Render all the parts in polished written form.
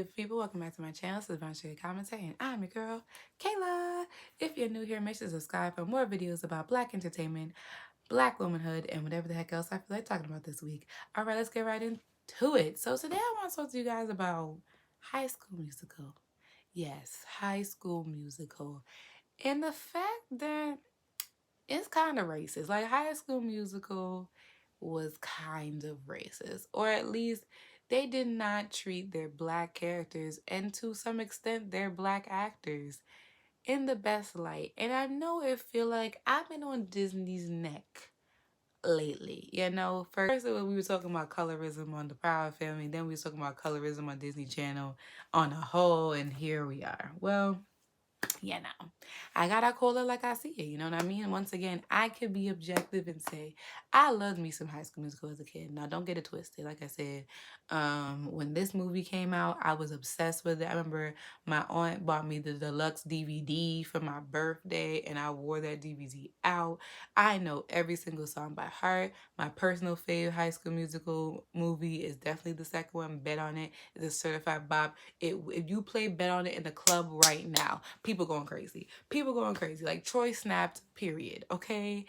beautiful people, welcome back to my channel. This is Brownsugar Commentary and I'm your girl, Kayla. If you're new here, make sure to subscribe for more videos about Black entertainment, Black womanhood, and whatever the heck else I feel like talking about this week. Alright, let's get right into it. So today I want to talk to you guys about High School Musical. Yes, High School Musical. And the fact that it's kind of racist. Like, High School Musical was kind of racist, or at least they did not treat their Black characters and to some extent their Black actors in the best light. And I know it feel like I've been on Disney's neck lately. You know, first we were talking about colorism on the Proud Family, then we were talking about colorism on Disney Channel on a whole, and here we are. Well, you know, I gotta call it like I see it, you know what I mean? Once again, I could be objective and say, I loved me some High School Musical as a kid. Now, don't get it twisted. Like I said, when this movie came out, I was obsessed with it. I remember my aunt bought me the deluxe DVD for my birthday, and I wore that DVD out. I know every single song by heart. My personal favorite High School Musical movie is definitely the second one, Bet on It. It's a certified bop. If you play Bet on It in the club right now, people going crazy. People going crazy. Like, Troy snapped, period. Okay?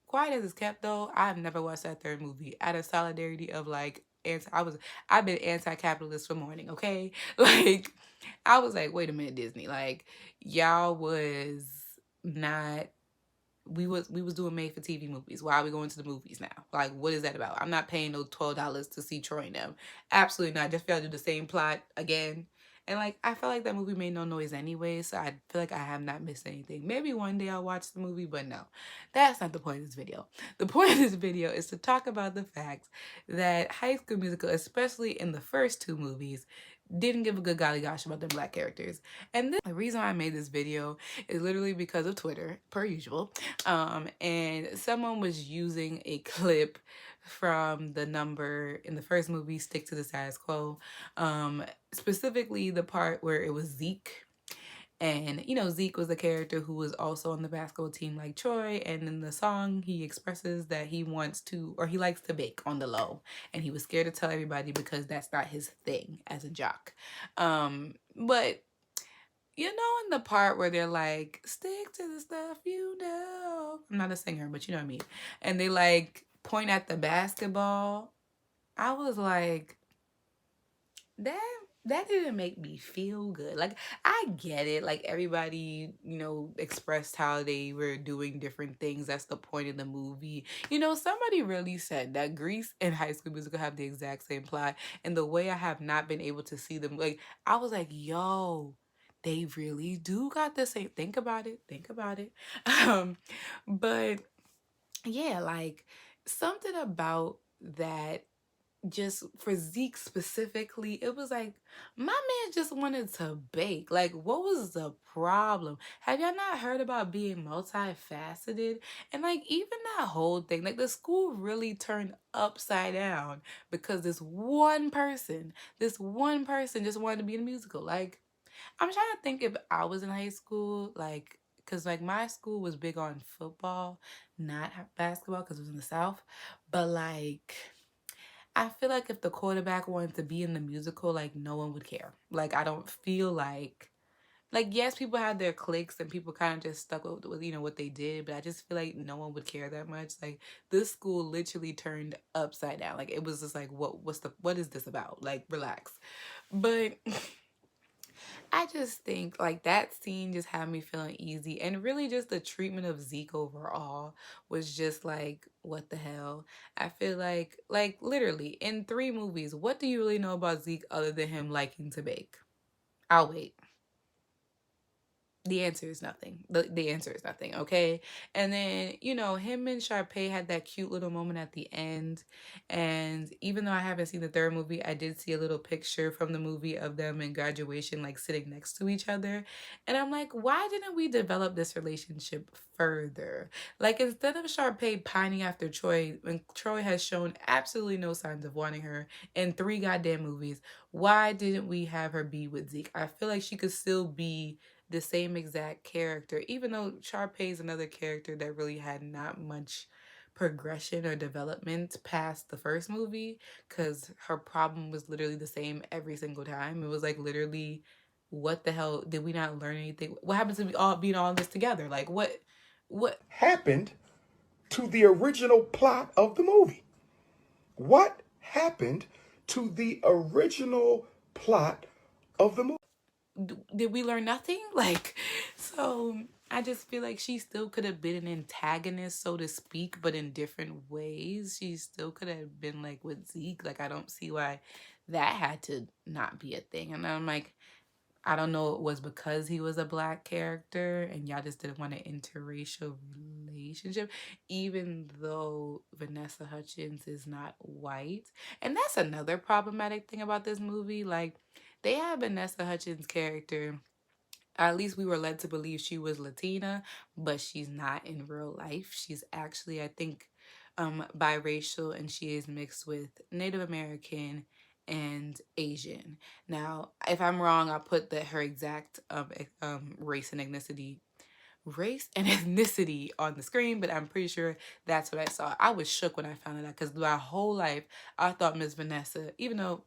Quiet as it's kept though, I've never watched that third movie out of solidarity of like I've been anti-capitalist for morning, okay? Like, I was like, wait a minute, Disney. Like, y'all was not we was doing made for TV movies. Why are we going to the movies now? Like, what is that about? I'm not paying no $12 to see Troy and them. Absolutely not. Just feel to do the same plot again. And like, I felt like that movie made no noise anyway, so I feel like I have not missed anything. Maybe one day I'll watch the movie, but no. That's not the point of this video. The point of this video is to talk about the fact that High School Musical, especially in the first two movies, didn't give a good golly gosh about their Black characters. And the reason why I made this video is literally because of Twitter, per usual. And someone was using a clip from the number in the first movie, Stick to the Status Quo. Specifically the part where it was Zeke. And, you know, Zeke was the character who was also on the basketball team like Troy. And in the song, he expresses that he wants to, or he likes to bake on the low. And he was scared to tell everybody because that's not his thing as a jock. But you know, in the part where they're like, stick to the stuff you know. I'm not a singer, but you know what I mean. And they like point at the basketball. I was like, that didn't make me feel good. Like, I get it. Like, everybody, you know, expressed how they were doing different things. That's the point of the movie. You know, somebody really said that Grease and High School Musical have the exact same plot. And the way I have not been able to see them, like, I was like, yo, they really do got the same. Think about it. Think about it. But yeah, like, something about that, just for Zeke specifically, it was like, my man just wanted to bake. Like, what was the problem? Have y'all not heard about being multifaceted? And like, even that whole thing, like, the school really turned upside down because this one person just wanted to be in a musical. Like, I'm trying to think if I was in high school, like, because like my school was big on football, not basketball, because it was in the South. But like, I feel like if the quarterback wanted to be in the musical, like, no one would care. Like, I don't feel like, yes, people had their cliques and people kind of just stuck with, you know, what they did, but I just feel like no one would care that much. Like, this school literally turned upside down. Like, it was just like, what is this about? Like, relax. But I just think like that scene just had me feeling easy, and really just the treatment of Zeke overall was just like, what the hell? I feel like literally in 3 movies, what do you really know about Zeke other than him liking to bake? I'll wait. The answer is nothing. The answer is nothing, okay? And then, you know, him and Sharpay had that cute little moment at the end. And even though I haven't seen the third movie, I did see a little picture from the movie of them in graduation, like sitting next to each other. And I'm like, why didn't we develop this relationship further? Like, instead of Sharpay pining after Troy, when Troy has shown absolutely no signs of wanting her in 3 goddamn movies, why didn't we have her be with Zeke? I feel like she could still be the same exact character, even though Sharpay is another character that really had not much progression or development past the first movie, because her problem was literally the same every single time. It was like literally, what the hell, did we not learn anything? What happened to be all being all this together? Like what happened to the original plot of the movie? What happened to the original plot of the movie? did we learn nothing? Like, so I just feel like she still could have been an antagonist, so to speak, but in different ways. She still could have been like with Zeke. Like, I don't see why that had to not be a thing. And I'm like, I don't know, it was because he was a black character and y'all just didn't want an interracial relationship, even though Vanessa Hudgens is not white. And that's another problematic thing about this movie. Like, they had Vanessa Hudgens' character, at least we were led to believe she was Latina, but she's not in real life. She's actually, I think, biracial, and she is mixed with Native American and Asian. Now, if I'm wrong, I'll put her exact race and ethnicity on the screen, but I'm pretty sure that's what I saw. I was shook when I found it out, because my whole life I thought Miss Vanessa, even though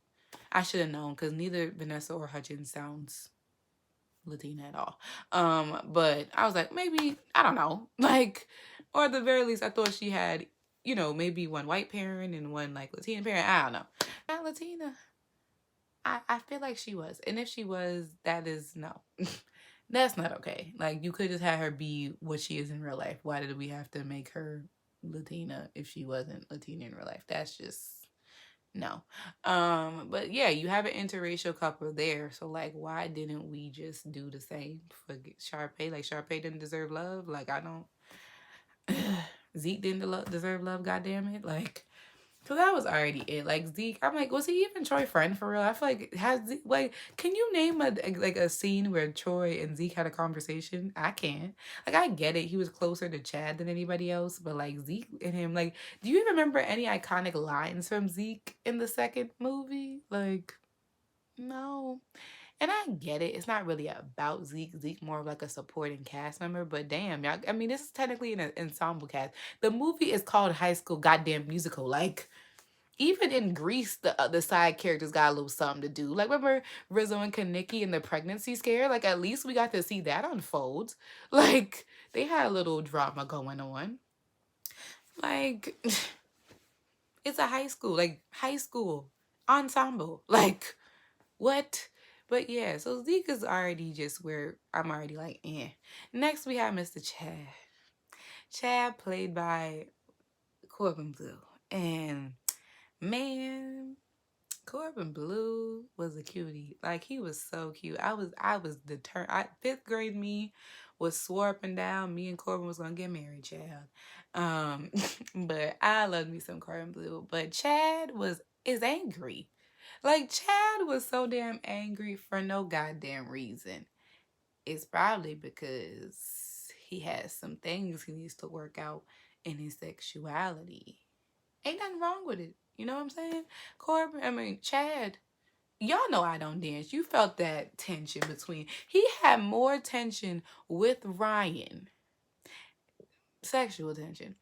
I should have known, because neither Vanessa or Hudgens sounds Latina at all. But I was like, maybe, I don't know, like, or at the very least, I thought she had, maybe one white parent and one like Latina parent. I don't know. Not Latina. I feel like she was, and if she was, that is no. That's not okay. Like, you could just have her be what she is in real life. Why did we have to make her Latina if she wasn't Latina in real life? That's just no. But yeah, you have an interracial couple there. So like, why didn't we just do the same for Sharpay? Like, Sharpay didn't deserve love. Like, I don't. Zeke didn't deserve love. God damn it. Like, so that was already it. Like, Zeke, I'm like, was he even Troy friend for real? I feel like can you name a scene where Troy and Zeke had a conversation? I can't. Like, I get it. He was closer to Chad than anybody else, but like Zeke and him, like, do you remember any iconic lines from Zeke in the second movie? Like, no. And I get it. It's not really about Zeke. Zeke more of like a supporting cast member. But damn, y'all. I mean, this is technically an ensemble cast. The movie is called High School Goddamn Musical. Like, even in Grease, the side characters got a little something to do. Like, remember Rizzo and Kaneki in the pregnancy scare? Like, at least we got to see that unfold. Like, they had a little drama going on. Like, it's a high school ensemble. Like, what? But yeah, so Zeke is already just where I'm already like, eh. Next, we have Mr. Chad. Chad, played by Corbin Blue. And man, Corbin Blue was a cutie. Like, he was so cute. I was determined. Fifth grade me was swore up and down me and Corbin was gonna get married, child. But I loved me some Corbin Blue. But Chad is angry. Like, Chad was so damn angry for no goddamn reason. It's probably because he has some things he needs to work out in his sexuality. Ain't nothing wrong with it. You know what I'm saying? Chad, y'all know I don't dance. You felt that tension between. He had more tension with Ryan, sexual tension,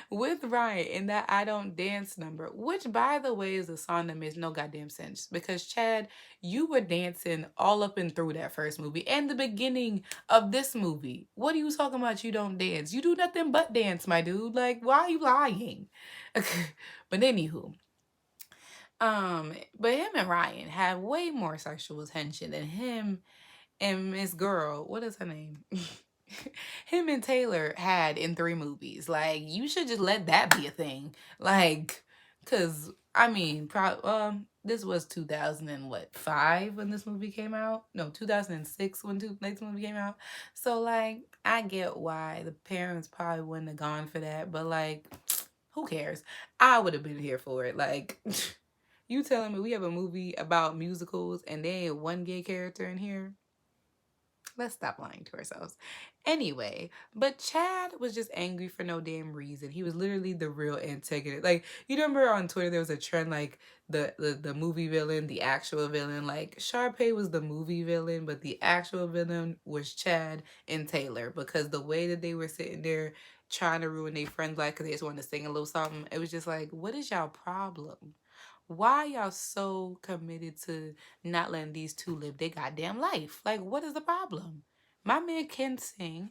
with Ryan in that I Don't Dance number, which, by the way, is a song that makes no goddamn sense, because Chad, you were dancing all up and through that first movie and the beginning of this movie. What are you talking about? You don't dance. You do nothing but dance, my dude. Like, why are you lying? But anywho, but him and Ryan had way more sexual tension than him and Miss Girl, what is her name? Him and Taylor had in 3 movies. Like, you should just let that be a thing. Like, cause I mean, this was 2005 when this movie came out. No, 2006 when next movie came out. So like, I get why the parents probably wouldn't have gone for that, but like, who cares? I would have been here for it. Like, you telling me we have a movie about musicals and there ain't one gay character in here? Let's stop lying to ourselves. Anyway, but Chad was just angry for no damn reason. He was literally the real antagonist. Like, you remember on Twitter there was a trend, like, the movie villain, the actual villain. Like, Sharpay was the movie villain, but the actual villain was Chad and Taylor, because the way that they were sitting there trying to ruin their friend's life because they just wanted to sing a little something. It was just like, what is y'all problem? Why y'all so committed to not letting these two live their goddamn life? Like, what is the problem? My man can sing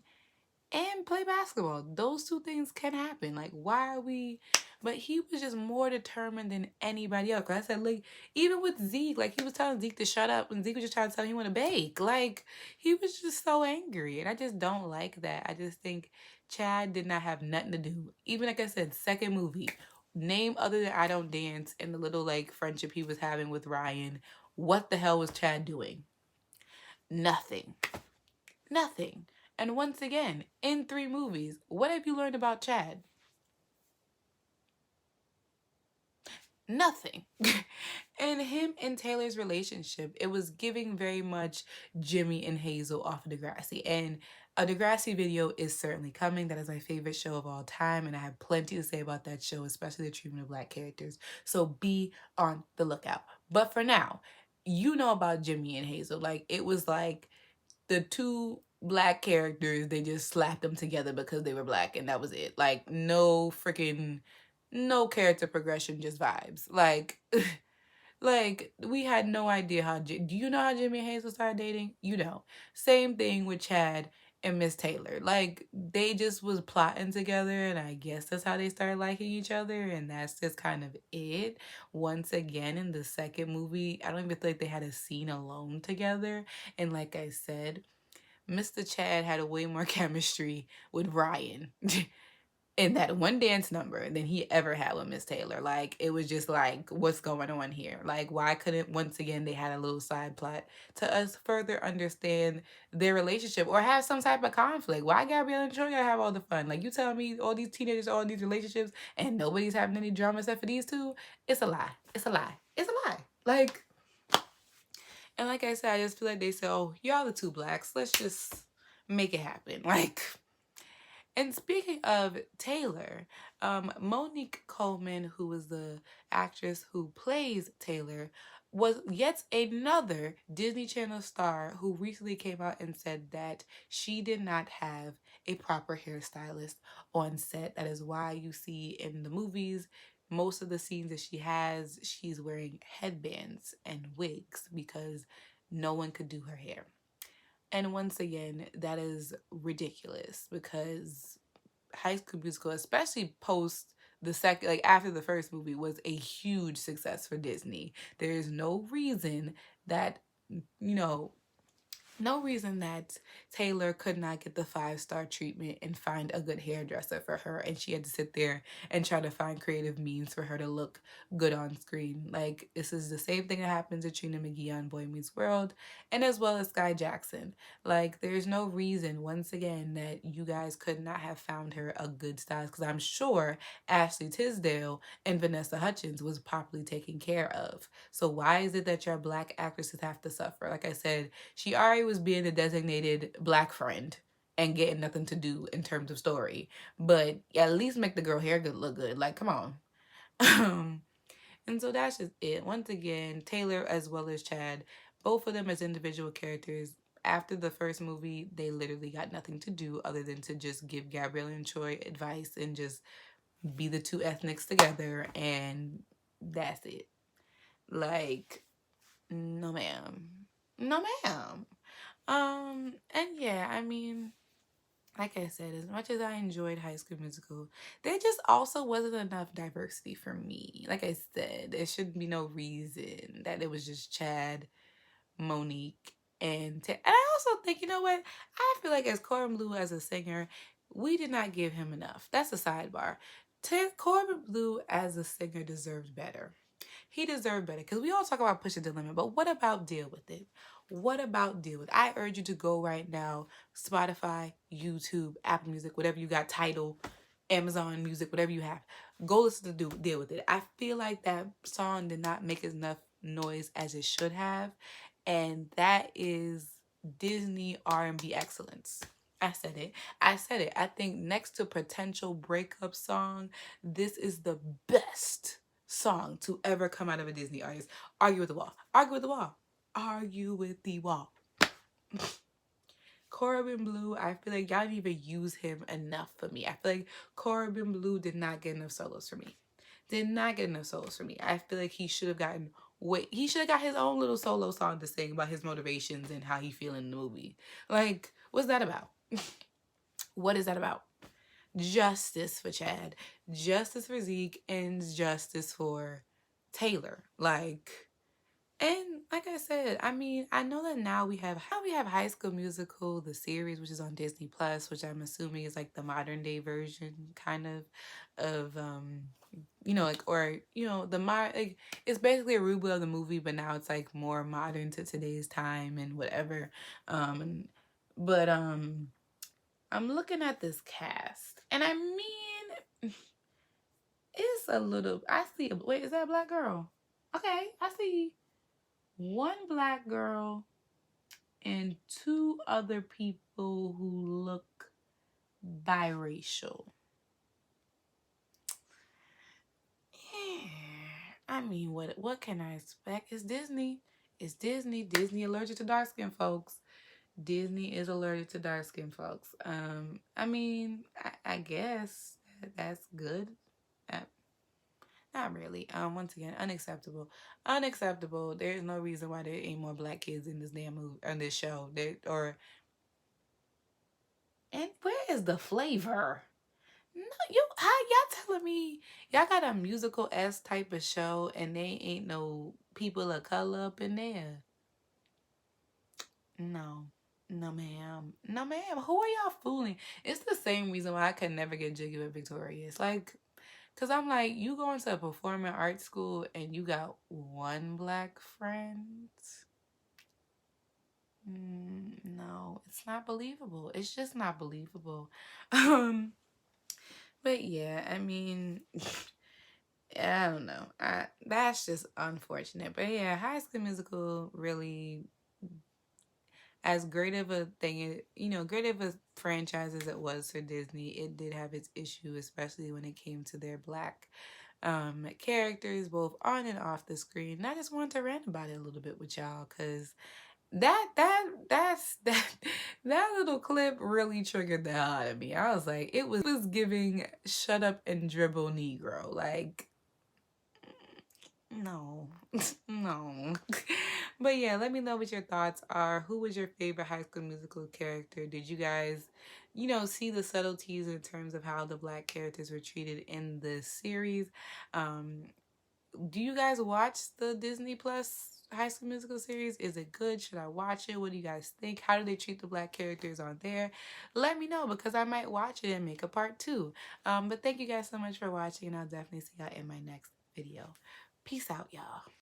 and play basketball. Those two things can happen. Like, why are we? But he was just more determined than anybody else. 'Cause I said, like, even with Zeke, like, he was telling Zeke to shut up, and Zeke was just trying to tell him he want to bake. Like, he was just so angry, and I just don't like that. I just think Chad did not have nothing to do. Even like I said, second movie, name other than I Don't Dance and the little like friendship he was having with Ryan. What the hell was Chad doing? Nothing. Nothing. And once again, in 3 movies, what have you learned about Chad? Nothing. And him and Taylor's relationship, it was giving very much Jimmy and Hazel off of Degrassi. And a Degrassi video is certainly coming. That is my favorite show of all time. And I have plenty to say about that show, especially the treatment of Black characters. So be on the lookout. But for now, you know about Jimmy and Hazel. Like, it was like the 2 Black characters, they just slapped them together because they were Black, and that was it. Like, no character progression, just vibes. Like, like, we had no idea how, do you know how Jimmy and Hazel started dating? You know. Same thing with Chad and Miss Taylor. Like, they just was plotting together, and I guess that's how they started liking each other, and that's just kind of it. Once again, in the second movie, I don't even think they had a scene alone together, and like I said, Mr. Chad had a way more chemistry with Ryan in that one dance number than he ever had with Miss Taylor. Like, it was just like, what's going on here? Like, why couldn't, once again, they had a little side plot to us further understand their relationship or have some type of conflict? Why Gabrielle and Troy gotta have all the fun? Like, you tell me all these teenagers, all these relationships, and nobody's having any drama except for these two? It's a lie. It's a lie. It's a lie. Like, and like I said, I just feel like they said, oh, y'all the 2 Blacks. Let's just make it happen. Like, and speaking of Taylor, Monique Coleman, who was the actress who plays Taylor, was yet another Disney Channel star who recently came out and said that she did not have a proper hairstylist on set. That is why you see in the movies, most of the scenes that she has, she's wearing headbands and wigs because no one could do her hair. And once again, that is ridiculous because High School Musical, especially post the second, like after the first movie, was a huge success for Disney. There is no reason that, you know, no reason that Taylor could not get the 5-star treatment and find a good hairdresser for her, and she had to sit there and try to find creative means for her to look good on screen. Like, this is the same thing that happens to Trina McGee on Boy Meets World, and as well as Sky Jackson. Like, there's no reason, once again, that you guys could not have found her a good stylist, because I'm sure Ashley Tisdale and Vanessa Hudgens was properly taken care of. So why is it that your Black actresses have to suffer? Like I said, she already was being the designated Black friend and getting nothing to do in terms of story. But at least make the girl hair good look good. Like, come on. And so that's just it. Once again, Taylor as well as Chad, both of them as individual characters, after the first movie, they literally got nothing to do other than to just give Gabrielle and Troy advice and just be the 2 ethnics together, and that's it. Like, no ma'am. No ma'am. And yeah, I mean, like I said, as much as I enjoyed High School Musical, there just also wasn't enough diversity for me. Like I said, there shouldn't be no reason that it was just Chad, Monique, and I also think, you know what? I feel like as Corbin Blue as a singer, we did not give him enough. That's a sidebar. Corbin Blue as a singer deserved better. He deserved better because we all talk about pushing the limit, but what about Deal With It? What about Deal With It? I urge you to go right now, Spotify, YouTube, Apple Music, whatever you got, Tidal, Amazon Music, whatever you have. Go listen to Deal With It. I feel like that song did not make enough noise as it should have, and that is Disney R&B excellence. I said it. I said it. I think next to Potential Breakup Song, this is the best song to ever come out of a Disney artist. Argue with the Wall. Argue with the Wall. Argue with the Wall. Corbin Blue, I feel like y'all didn't even use him enough for me. I feel like Corbin Blue did not get enough solos for me. Did not get enough solos for me. I feel like he should have gotten he should have got his own little solo song to sing about his motivations and how he feel in the movie. Like, what's that about? What is that about? Justice for Chad, justice for Zeke, and justice for Taylor. Like, and like I said, I mean, I know that now we have High School Musical, the series, which is on Disney Plus, which I'm assuming is like the modern day version, kind of you know, like, or you know, like it's basically a reboot of the movie, but now it's like more modern to today's time and whatever. But I'm looking at this cast, and I mean, it's a little. I see. Wait, is that a black girl? Okay, I see one black girl and two other people who look biracial. Yeah, I mean, what can I expect? It's Disney. It's Disney. Disney allergic to dark skin folks. Disney is allergic to dark skin folks. I mean, I guess that's good. Uh, Not really. Once again, unacceptable. Unacceptable. There's no reason why there ain't more black kids in this damn movie, on this show. And where is the flavor? No, how y'all telling me y'all got a musical S type of show and they ain't no people of color up in there? No. No, ma'am. No, ma'am. Who are y'all fooling? It's the same reason why I could never get jiggy with Victoria. It's like, because I'm like, you going to a performing arts school and you got one black friend? No, it's not believable. It's just not believable. Um, but yeah, I mean, I don't know. That's just unfortunate. But yeah, High School Musical really, as great of a thing, great of a franchise as it was for Disney, it did have its issue, especially when it came to their black characters, both on and off the screen. And I just wanted to rant about it a little bit with y'all, because that that little clip really triggered the hell out of me. I was like, it was giving shut up and dribble Negro. Like, no. No. But yeah, let me know what your thoughts are. Who was your favorite High School Musical character? Did you guys, see the subtleties in terms of how the black characters were treated in the series? Do you guys watch the Disney Plus High School Musical series? Is it good? Should I watch it? What do you guys think? How do they treat the black characters on there? Let me know, because I might watch it and make a part 2. But thank you guys so much for watching, and I'll definitely see y'all in my next video. Peace out, y'all.